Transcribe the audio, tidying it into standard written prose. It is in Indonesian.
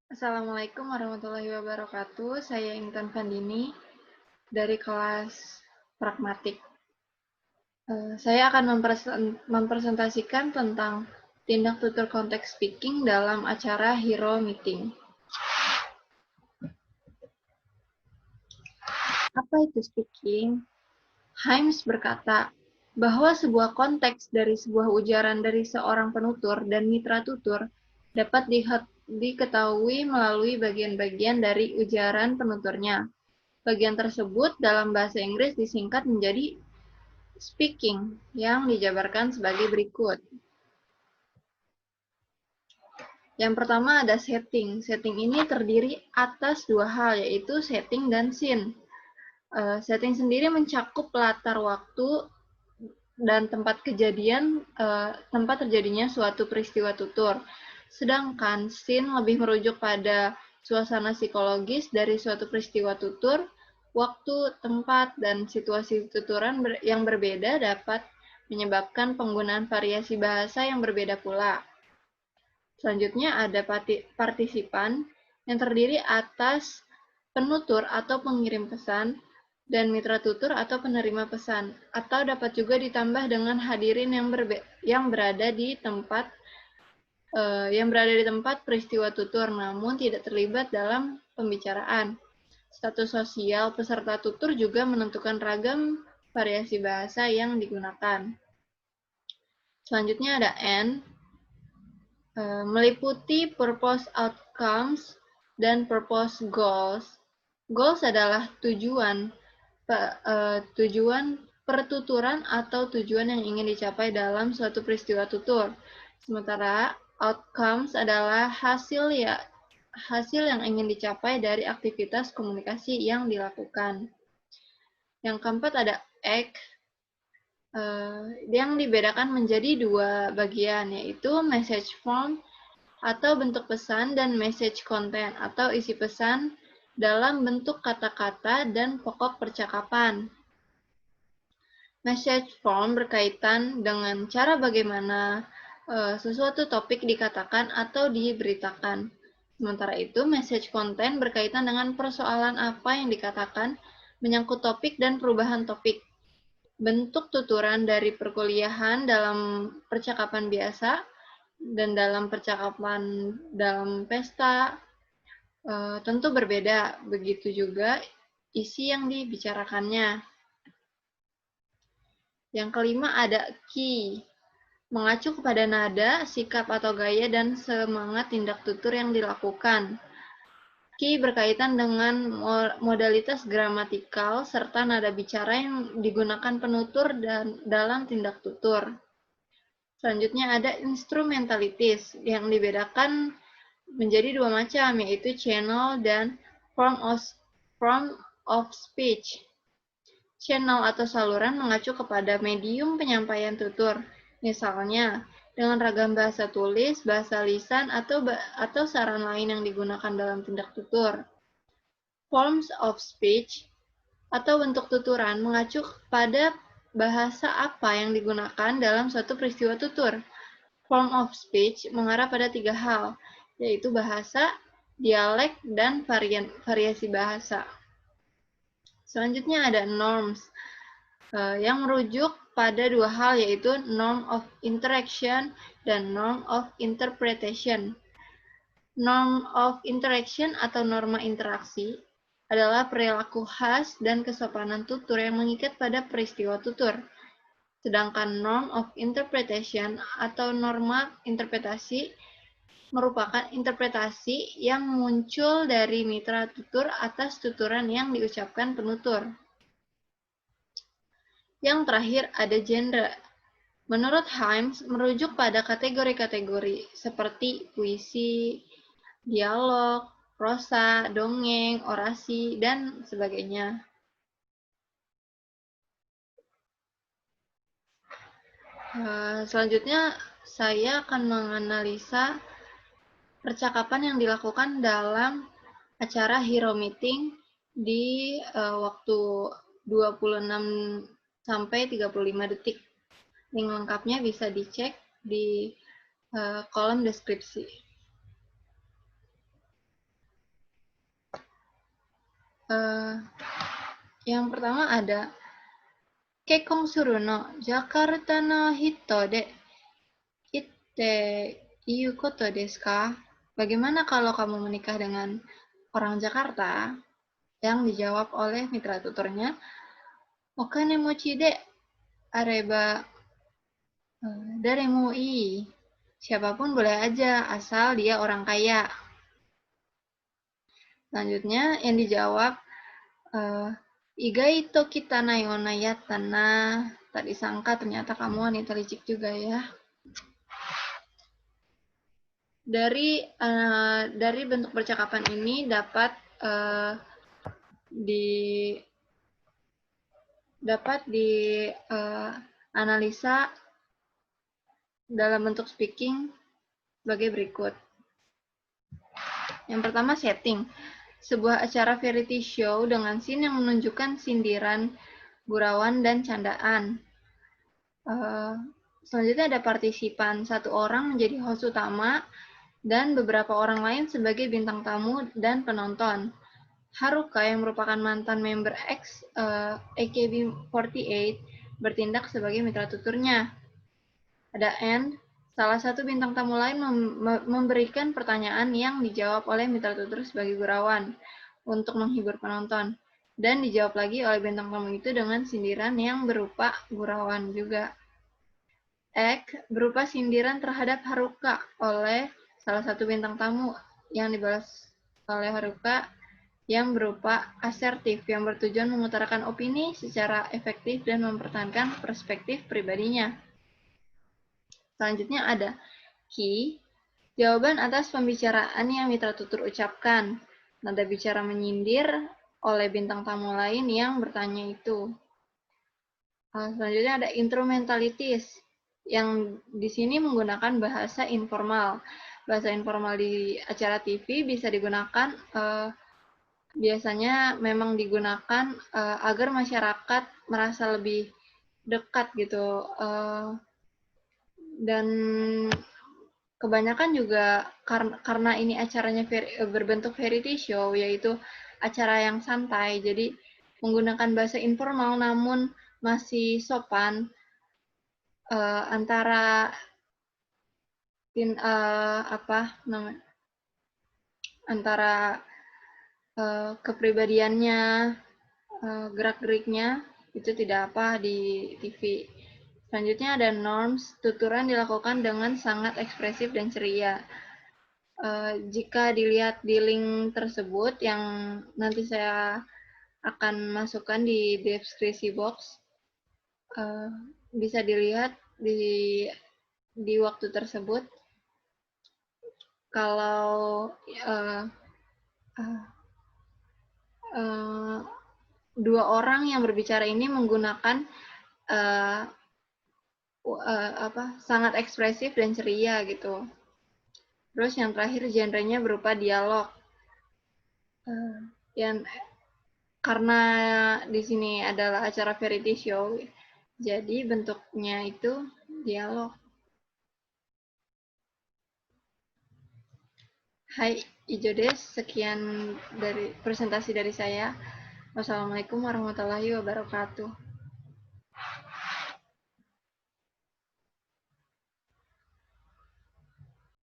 Assalamualaikum warahmatullahi wabarakatuh. Saya Intan Fandini dari kelas Pragmatik. Saya akan mempresentasikan tentang tindak tutur context speaking dalam acara Hero Meeting. Apa itu speaking? Himes berkata bahwa sebuah konteks dari sebuah ujaran dari seorang penutur dan mitra tutur dapat diketahui melalui bagian-bagian dari ujaran penuturnya. Bagian tersebut dalam bahasa Inggris disingkat menjadi speaking, yang dijabarkan sebagai berikut. Yang pertama ada setting. Setting ini terdiri atas dua hal, yaitu setting dan scene. Setting sendiri mencakup latar waktu dan tempat terjadinya suatu peristiwa tutur. Sedangkan scene lebih merujuk pada suasana psikologis dari suatu peristiwa tutur. Waktu, tempat, dan situasi tuturan yang berbeda dapat menyebabkan penggunaan variasi bahasa yang berbeda pula. Selanjutnya ada partisipan yang terdiri atas penutur atau pengirim pesan dan mitra tutur atau penerima pesan, atau dapat juga ditambah dengan hadirin yang berada di tempat peristiwa tutur namun tidak terlibat dalam pembicaraan. Status sosial peserta tutur juga menentukan ragam variasi bahasa yang digunakan. Selanjutnya ada N, meliputi purpose outcomes dan purpose goals. Goals adalah tujuan pertuturan atau tujuan yang ingin dicapai dalam suatu peristiwa tutur. Sementara outcomes adalah hasil yang ingin dicapai dari aktivitas komunikasi yang dilakukan. Yang keempat ada act, yang dibedakan menjadi dua bagian, yaitu message form atau bentuk pesan dan message content atau isi pesan dalam bentuk kata-kata dan pokok percakapan. Message form berkaitan dengan cara bagaimana sesuatu topik dikatakan atau diberitakan. Sementara itu, message content berkaitan dengan persoalan apa yang dikatakan, menyangkut topik dan perubahan topik. Bentuk tuturan dari perkuliahan dalam percakapan biasa dan dalam percakapan dalam pesta tentu berbeda. Begitu juga isi yang dibicarakannya. Yang kelima ada key, mengacu kepada nada, sikap atau gaya, dan semangat tindak tutur yang dilakukan. Key berkaitan dengan modalitas gramatikal serta nada bicara yang digunakan penutur dan dalam tindak tutur. Selanjutnya ada instrumentalities yang dibedakan menjadi dua macam, yaitu channel dan form of speech. Channel atau saluran mengacu kepada medium penyampaian tutur, misalnya dengan ragam bahasa tulis, bahasa lisan, atau saran lain yang digunakan dalam tindak tutur. Forms of speech atau bentuk tuturan mengacu pada bahasa apa yang digunakan dalam suatu peristiwa tutur. Form of speech mengarah pada tiga hal, yaitu bahasa, dialek, dan variasi bahasa. Selanjutnya ada norms, yang merujuk pada dua hal, yaitu norm of interaction dan norm of interpretation. Norm of interaction atau norma interaksi adalah perilaku khas dan kesopanan tutur yang mengikat pada peristiwa tutur. Sedangkan norm of interpretation atau norma interpretasi merupakan interpretasi yang muncul dari mitra tutur atas tuturan yang diucapkan penutur. Yang terakhir ada genre. Menurut Himes, merujuk pada kategori-kategori seperti puisi, dialog, prosa, dongeng, orasi, dan sebagainya. Selanjutnya, saya akan menganalisa percakapan yang dilakukan dalam acara Hero Meeting di waktu 26 sampai 35 detik. Link lengkapnya bisa dicek di kolom deskripsi. Yang pertama ada Kekkon suru no Jakarta no hito de itte iu koto desu ka? Bagaimana kalau kamu menikah dengan orang Jakarta? Yang dijawab oleh mitra tuturnya, Okane mochi de areba daremo ii. Siapapun boleh aja, asal dia orang kaya. Selanjutnya yang dijawab, Igaito kitanai o nayatta na. Tak disangka ternyata kamu wanita licik juga ya. Dari bentuk percakapan ini dapat dianalisa dalam bentuk speaking sebagai berikut. Yang pertama, setting. Sebuah acara variety show dengan scene yang menunjukkan sindiran, gurauan, dan candaan. Selanjutnya ada partisipan. Satu orang menjadi host utama dan beberapa orang lain sebagai bintang tamu dan penonton. Haruka yang merupakan mantan member X AKB48 bertindak sebagai mitra tuturnya. Ada N, salah satu bintang tamu lain memberikan pertanyaan yang dijawab oleh mitra tutur sebagai gurauan untuk menghibur penonton. Dan dijawab lagi oleh bintang tamu itu dengan sindiran yang berupa gurauan juga. X berupa sindiran terhadap Haruka oleh salah satu bintang tamu yang dibalas oleh Haruka yang berupa asertif yang bertujuan mengutarakan opini secara efektif dan mempertahankan perspektif pribadinya. Selanjutnya ada Ki, jawaban atas pembicaraan yang mitra tutur ucapkan. Nada bicara menyindir oleh bintang tamu lain yang bertanya itu. Selanjutnya ada instrumentalities, yang di sini menggunakan bahasa informal. Bahasa informal di acara TV bisa digunakan, biasanya memang digunakan agar masyarakat merasa lebih dekat gitu. Dan kebanyakan juga karena ini acaranya berbentuk variety show, yaitu acara yang santai, jadi menggunakan bahasa informal namun masih sopan antara antara kepribadiannya, gerak-geriknya itu tidak apa di TV. Selanjutnya ada norms, tuturan dilakukan dengan sangat ekspresif dan ceria. Jika dilihat di link tersebut yang nanti saya akan masukkan di deskripsi box, bisa dilihat di waktu tersebut kalau dua orang yang berbicara ini menggunakan sangat ekspresif dan ceria gitu. Terus yang terakhir genrenya berupa dialog. Karena di sini adalah acara variety show, jadi bentuknya itu dialog. Hai, Ijo des, sekian dari presentasi dari saya. Wassalamualaikum warahmatullahi wabarakatuh.